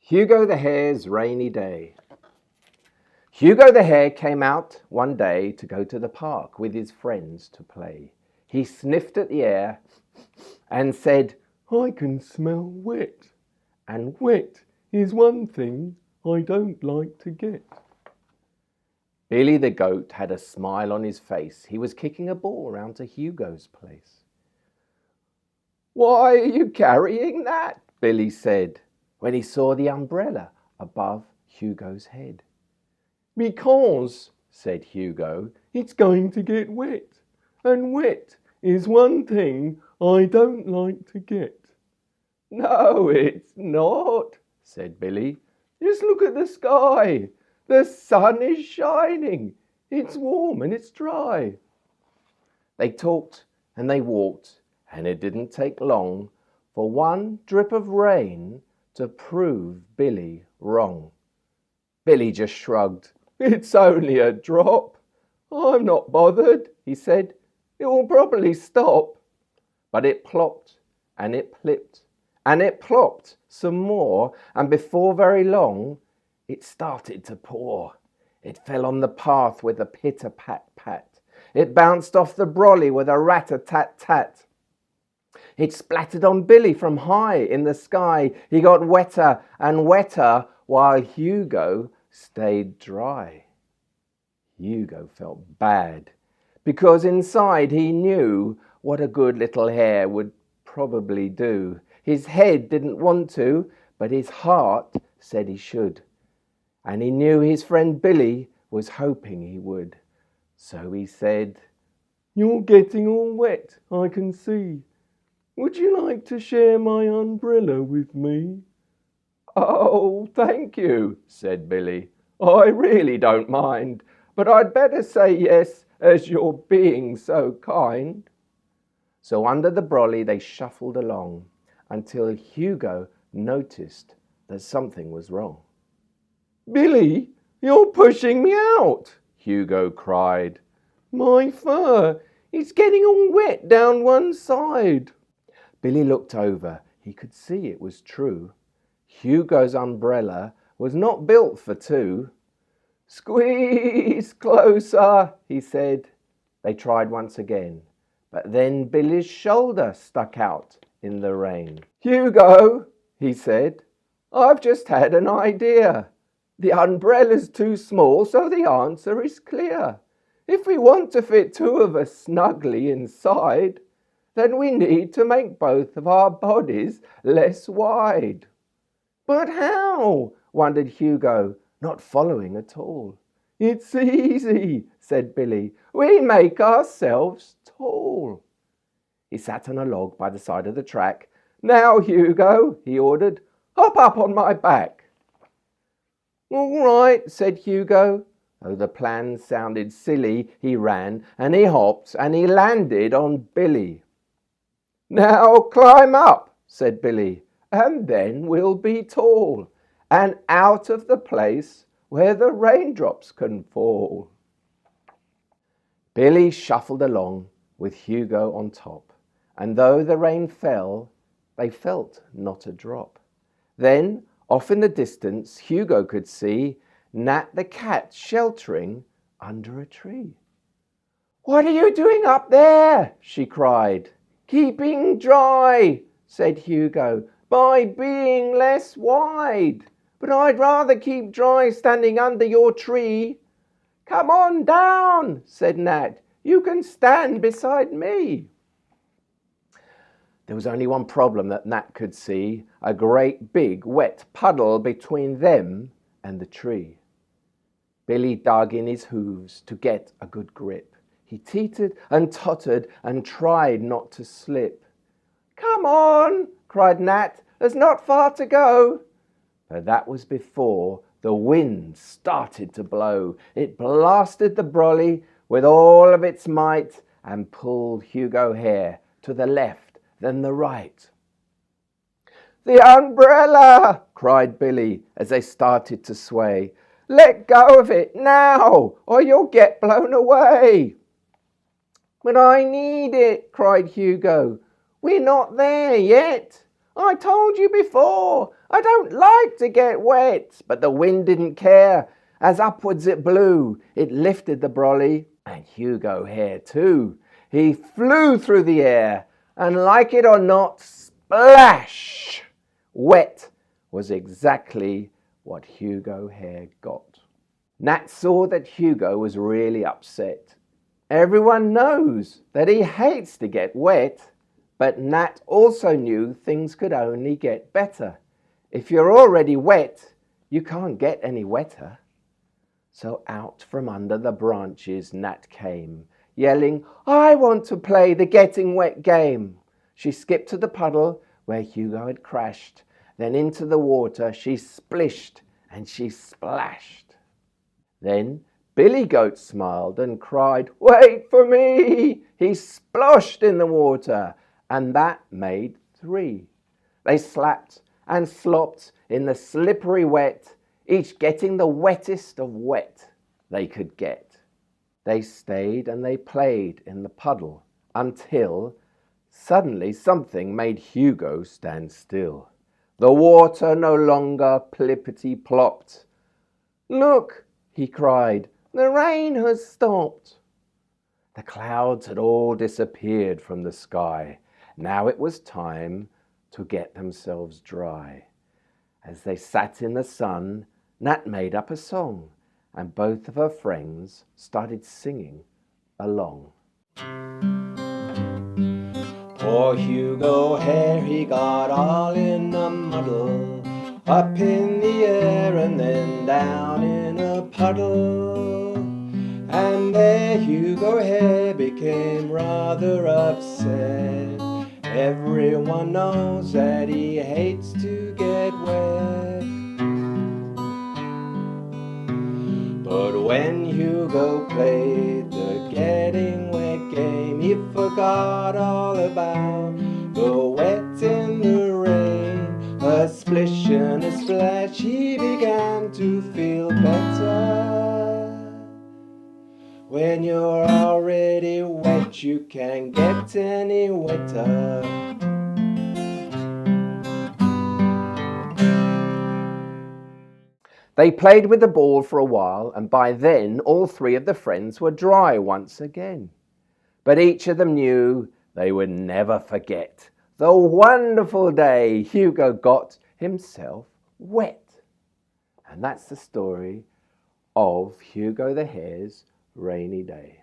Hugo the Hare's rainy day. Hugo the Hare came out one day to go to the park with his friends to play. He sniffed at the air and said, "I can smell wet, and wet is one thing I don't like to get." Billy the goat had a smile on his face. He was kicking a ball round to Hugo's place. "Why are you carrying that?" Billy said, when he saw the umbrella above Hugo's head. "Because," said Hugo, "it's going to get wet, and wet is one thing I don't like to get." "No, it's not," said Billy. "Just look at the sky. The sun is shining. It's warm and it's dry." They talked and they walked, and it didn't take long for one drip of rain to prove Billy wrong. Billy just shrugged. "It's only a drop. I'm not bothered," he said. "It will probably stop." But it plopped and it plipped and it plopped some more, and before very long it started to pour. It fell on the path with a pitter-pat-pat. It bounced off the brolly with a rat-a-tat-tat. It splattered on Billy from high in the sky. He got wetter and wetter while Hugo stayed dry. Hugo felt bad because inside he knew what a good little hare would probably do. His head didn't want to, but his heart said he should. And he knew his friend Billy was hoping he would. So he said, "You're getting all wet, I can see. Would you like to share my umbrella with me?" "Oh, thank you," said Billy. "I really don't mind, but I'd better say yes, as you're being so kind." So under the brolly they shuffled along until Hugo noticed that something was wrong. "Billy, you're pushing me out," Hugo cried. "My fur, it's getting all wet down one side." Billy looked over. He could see it was true. Hugo's umbrella was not built for two. "Squeeze closer," he said. They tried once again, but then Billy's shoulder stuck out in the rain. "Hugo," he said, "I've just had an idea. The umbrella's too small, so the answer is clear. If we want to fit two of us snugly inside, then we need to make both of our bodies less wide." "But how?" wondered Hugo, not following at all. "It's easy," said Billy. "We make ourselves tall." He sat on a log by the side of the track. "Now, Hugo," he ordered, "hop up on my back." "All right," said Hugo. Though the plan sounded silly, he ran and he hopped and he landed on Billy. "Now climb up," said Billy, "and then we'll be tall and out of the place where the raindrops can fall." Billy shuffled along with Hugo on top, and though the rain fell, they felt not a drop. Then, off in the distance, Hugo could see Nat the cat sheltering under a tree. "What are you doing up there?" she cried. "Keeping dry," said Hugo, "by being less wide. But I'd rather keep dry standing under your tree." "Come on down," said Nat. "You can stand beside me." There was only one problem that Nat could see, a great big wet puddle between them and the tree. Billy dug in his hooves to get a good grip. He teetered and tottered and tried not to slip. "Come on," cried Nat, "there's not far to go." But that was before the wind started to blow. It blasted the brolly with all of its might and pulled Hugo Hare to the left, then the right. "The umbrella!" cried Billy as they started to sway. "Let go of it now, or you'll get blown away." "But I need it," cried Hugo. "We're not there yet. I told you before, I don't like to get wet. But the wind didn't care. As upwards it blew, it lifted the brolly, and Hugo Hare too. He flew through the air, and like it or not, splash! Wet was exactly what Hugo Hare got. Nat saw that Hugo was really upset. Everyone knows that he hates to get wet, but Nat also knew things could only get better. If you're already wet, you can't get any wetter. So out from under the branches Nat came, yelling, "I want to play the getting wet game." She skipped to the puddle where Hugo had crashed. Then into the water she splished and she splashed. Then Billy Goat smiled and cried, "Wait for me!" He splashed in the water, and that made 3. They slapped and slopped in the slippery wet, each getting the wettest of wet they could get. They stayed and they played in the puddle until suddenly something made Hugo stand still. The water no longer plippity-plopped. "Look," he cried, "the rain has stopped." The clouds had all disappeared from the sky. Now it was time to get themselves dry. As they sat in the sun, Nat made up a song, and both of her friends started singing along. Poor Hugo Hare, he got all in a muddle, up in the air and then down in a puddle. And there Hugo Hare became rather upset. Everyone knows that he hates to get wet. But when Hugo played the getting wet game, he forgot all about the wet in the rain. A splish and a splash, he began to feel better. When you're already wet, you can't get any wetter. They played with the ball for a while, and by then all 3 of the friends were dry once again. But each of them knew they would never forget the wonderful day Hugo got himself wet. And that's the story of Hugo the Hare's rainy day.